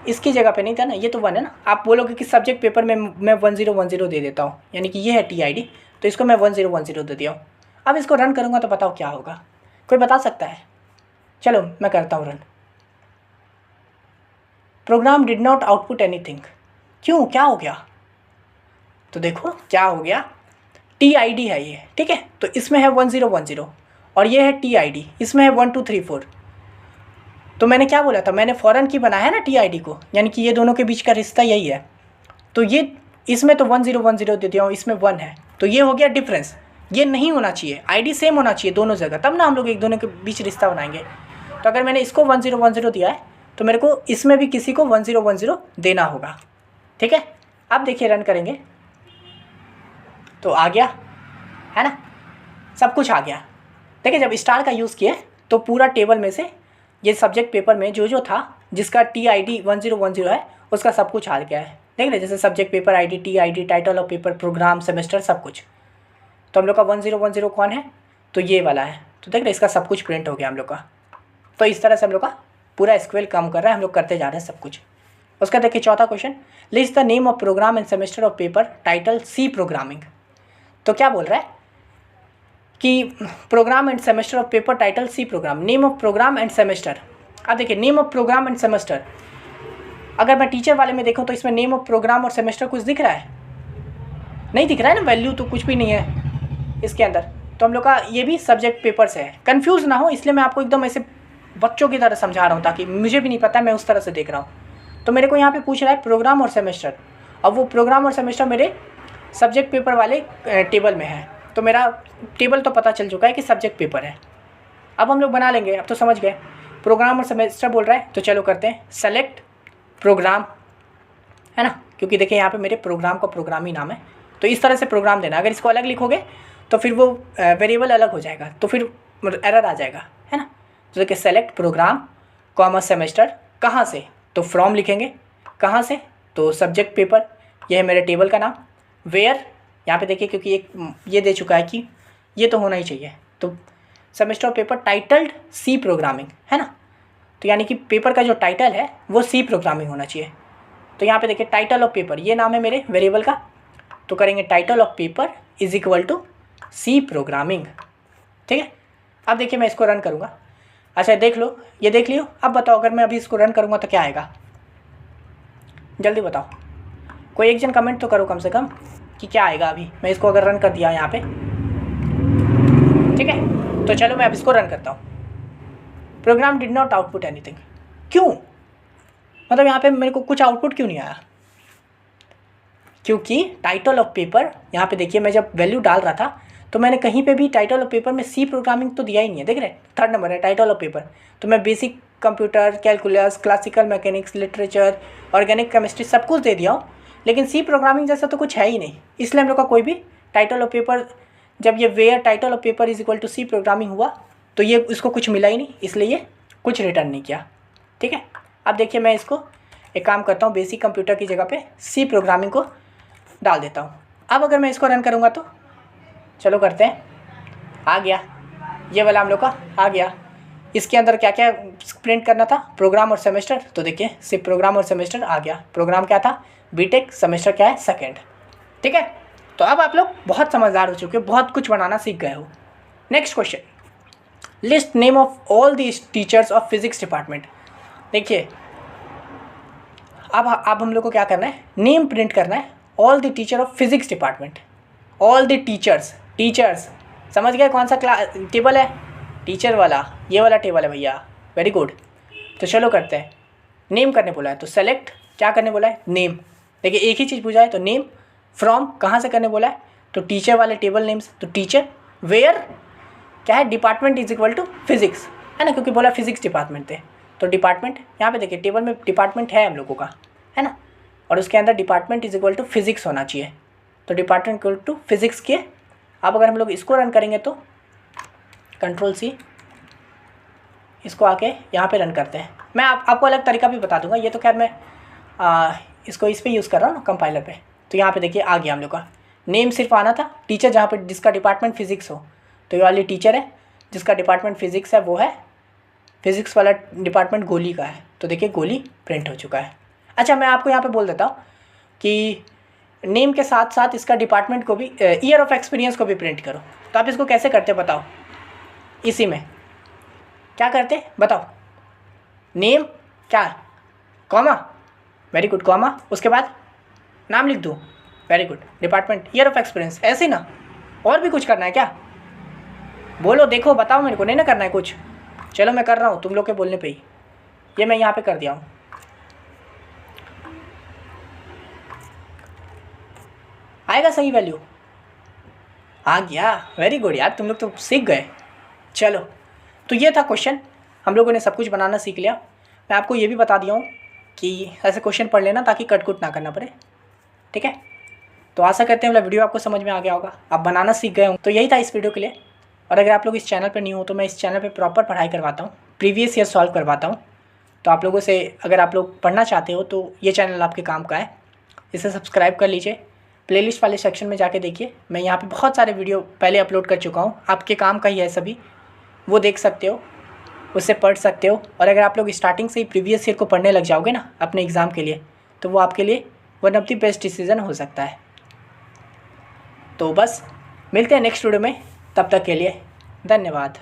इसकी जगह पे नहीं था ना, ये तो 1 है ना। आप बोलोगे कि सब्जेक्ट पेपर में मैं 1010 दे देता हूँ, यानी कि ये है TID, तो इसको मैं 1010 दे दिया हूँ। अब इसको रन करूँगा तो बताओ क्या होगा, कोई बता सकता है? चलो मैं करता हूँ run. Program did not output anything. क्यों, क्या हो गया? तो देखो क्या हो गया, TID है ये, ठीक है, तो इसमें है 1010 और ये है TID, इसमें है 1 2 3 4। तो मैंने क्या बोला था, मैंने फ़ौरन की बनाया है ना TID को, यानी कि ये दोनों के बीच का रिश्ता यही है। तो ये इसमें तो 1010 दे दिया हूँ, इसमें 1 है, तो ये हो गया डिफरेंस। ये नहीं होना चाहिए, ID सेम होना चाहिए दोनों जगह, तब ना हम लोग एक दोनों के बीच रिश्ता बनाएंगे। तो अगर मैंने इसको 1010 दिया है तो मेरे को इसमें भी किसी को 1010 देना होगा, ठीक है। अब देखिए रन करेंगे तो आ गया, है ना, सब कुछ आ गया। देखिए जब स्टार का यूज़ किए तो पूरा टेबल में से ये सब्जेक्ट पेपर में जो था जिसका TID 1010 है उसका सब कुछ आ गया है। देख रहे, जैसे subject paper ID, TID, title of paper, program, semester, सब कुछ। तो हम लोग का 1010 कौन है, तो ये वाला है। तो देख रहे इसका सब कुछ प्रिंट हो गया हम लोग का। तो इस तरह से हम लोग का पूरा SQL काम कर रहा है, हम लोग करते जा रहे हैं सब कुछ। उसका देखिए चौथा question, list the name of program and semester of paper title C programming. तो क्या बोल रहा है कि program and semester of paper title C program, name of program and semester. अब देखिए name of program and semester, अगर मैं टीचर वाले में देखूँ तो इसमें नेम ऑफ प्रोग्राम और सेमेस्टर कुछ दिख रहा है? नहीं दिख रहा है ना, वैल्यू तो कुछ भी नहीं है इसके अंदर। तो हम लोग का ये भी सब्जेक्ट पेपर से है, कन्फ्यूज़ ना हो इसलिए मैं आपको एकदम ऐसे बच्चों की तरह समझा रहा हूँ, ताकि मुझे भी नहीं पता, मैं उस तरह से देख रहा हूँ। तो मेरे को यहाँ पे पूछ रहा है प्रोग्राम और सेमेस्टर, अब वो प्रोग्राम और सेमेस्टर मेरे सब्जेक्ट पेपर वाले टेबल में है। तो मेरा टेबल तो पता चल चुका है कि सब्जेक्ट पेपर है। अब हम लोग बना लेंगे, अब तो समझ गए प्रोग्राम और सेमेस्टर बोल रहा है, तो चलो करते हैं सेलेक्ट प्रोग्राम, है ना, क्योंकि देखिए यहाँ पे मेरे प्रोग्राम का प्रोग्राम ही नाम है। तो इस तरह से प्रोग्राम देना, अगर इसको अलग लिखोगे तो फिर वो वेरिएबल अलग हो जाएगा, तो फिर एरर आ जाएगा, है ना। तो देखिए सेलेक्ट प्रोग्राम कॉमा सेमेस्टर, कहाँ से, तो फ्रॉम लिखेंगे, कहाँ से, तो सब्जेक्ट पेपर, ये है मेरे टेबल का नाम। वेयर, यहाँ पे देखिए क्योंकि एक ये दे चुका है कि ये तो होना ही चाहिए, तो semester of paper titled C programming, है ना। तो यानी कि पेपर का जो टाइटल है वो C प्रोग्रामिंग होना चाहिए। तो यहाँ पे देखिए टाइटल ऑफ पेपर, ये नाम है मेरे वेरिएबल का, तो करेंगे title of paper is equal to C programming, ठीक है। अब देखिए मैं इसको रन करूँगा। अच्छा देख लो, ये देख लियो। अब बताओ अगर मैं अभी इसको रन करूँगा तो क्या आएगा, जल्दी बताओ, कोई एक जन कमेंट तो करो कम से कम कि क्या आएगा। अभी मैं इसको अगर रन कर दिया यहाँ पे, ठीक है, तो चलो मैं अब इसको रन करता हूँ। Program did not output anything, क्यों? मतलब यहाँ पे मेरे को कुछ आउटपुट क्यों नहीं आया? क्योंकि टाइटल ऑफ पेपर, यहाँ पे देखिए मैं जब वैल्यू डाल रहा था तो मैंने कहीं पे भी टाइटल ऑफ पेपर में सी प्रोग्रामिंग तो दिया ही नहीं है। देख रहे हैं, 3rd नंबर है टाइटल ऑफ पेपर। तो मैं basic computer, calculus, classical mechanics, literature, organic chemistry सब कुछ दे दिया हूँ, लेकिन सी प्रोग्रामिंग जैसा तो कुछ है ही नहीं। इसलिए हम लोग का कोई भी टाइटल ऑफ पेपर, जब ये where title of paper is equal to C programming हुआ तो ये इसको कुछ मिला ही नहीं, इसलिए ये कुछ रिटर्न नहीं किया। ठीक है, अब देखिए मैं इसको एक काम करता हूँ, बेसिक कंप्यूटर की जगह पे सी प्रोग्रामिंग को डाल देता हूँ। अब अगर मैं इसको रन करूँगा तो चलो करते हैं। आ गया, ये वाला हम लोग का आ गया। इसके अंदर क्या क्या प्रिंट करना था? प्रोग्राम और सेमेस्टर। तो देखिए सिर्फ प्रोग्राम और सेमेस्टर आ गया। प्रोग्राम क्या था? बीटेक। सेमेस्टर क्या है? 2nd। ठीक है, तो अब आप लोग बहुत समझदार हो चुके हो, बहुत कुछ बनाना सीख गए हो। Next question, list name of all the teachers of physics department. देखिए अब हम लोग को क्या करना है? नेम प्रिंट करना है, all the teacher of physics department. All the teachers, teachers समझ गए कौन सा टेबल है? टीचर वाला, ये वाला टेबल है भैया। Very good. तो चलो करते हैं। नेम करने बोला है तो सेलेक्ट, क्या करने बोला है? नेम। देखिए एक ही चीज़ पूछा है तो नेम। फ्रॉम कहाँ से करने बोला है? तो टीचर वाले टेबल नेम्स, तो टीचर। वेयर क्या है? Department is equal to physics, है ना, क्योंकि बोला फिजिक्स डिपार्टमेंट थे तो डिपार्टमेंट। यहाँ पे देखिए टेबल में डिपार्टमेंट है हम लोगों का, है ना, और उसके अंदर department is equal to physics होना चाहिए। तो डिपार्टमेंट इक्वल टू फिजिक्स के। अब अगर हम लोग इसको रन करेंगे तो Ctrl+C, इसको आके यहाँ पे रन करते हैं। मैं आपको अलग तरीका भी बता दूंगा, ये तो खैर मैं इसको इस पर यूज़ कर रहा हूँ ना कंपाइलर पे। तो यहाँ पे देखिए आ गया हम लोग का नेम, सिर्फ आना था टीचर, जहाँ पे जिसका डिपार्टमेंट फिजिक्स हो। तो ये वाली टीचर है, जिसका डिपार्टमेंट फिजिक्स है वो है, फिजिक्स वाला डिपार्टमेंट गोली का है। तो देखिए गोली प्रिंट हो चुका है। अच्छा मैं आपको यहाँ पे बोल देता हूँ कि नेम के साथ साथ इसका डिपार्टमेंट को भी, ईयर ऑफ एक्सपीरियंस को भी प्रिंट करो। तो आप इसको कैसे करते बताओ? इसी में क्या करते बताओ? नेम क्या, कॉमा, वेरी गुड, कॉमा, उसके बाद नाम लिख दूँ, very good, department, year of experience, ऐसे ना? और भी कुछ करना है क्या? बोलो, देखो, बताओ मेरे को। नहीं ना करना है कुछ? चलो मैं कर रहा हूँ तुम लोग के बोलने पे ही। ये मैं यहाँ पे कर दिया हूँ। आएगा सही वैल्यू? आ गया, वेरी गुड यार, तुम लोग तो सीख गए। चलो, तो ये था क्वेश्चन, हम लोगों ने सब कुछ बनाना सीख लिया। मैं आपको ये भी बता दिया हूँ कि ऐसे क्वेश्चन पढ़ लेना ताकि कटकुट ना करना पड़े। ठीक है, तो आशा करते हैं मतलब वीडियो आपको समझ में आ गया होगा, आप बनाना सीख गए होंगे। तो यही था इस वीडियो के लिए। और अगर आप लोग इस चैनल पर नहीं हो तो मैं इस चैनल पर प्रॉपर पढ़ाई करवाता हूँ, प्रीवियस ईयर सॉल्व करवाता हूँ। तो आप लोगों से, अगर आप लोग पढ़ना चाहते हो तो ये चैनल आपके काम का है, इसे सब्सक्राइब कर लीजिए। प्लेलिस्ट वाले सेक्शन में जाके देखिए, मैं यहाँ पे बहुत सारे वीडियो पहले अपलोड कर चुका हूँ, आपके काम का ही है सभी, वो देख सकते हो, उससे पढ़ सकते हो। और अगर आप लोग स्टार्टिंग से ही प्रीवियस ईयर को पढ़ने लग जाओगे ना अपने एग्ज़ाम के लिए, तो वो आपके लिए one of the best decision हो सकता है। तो बस मिलते हैं नेक्स्ट वीडियो में, तब तक के लिए धन्यवाद।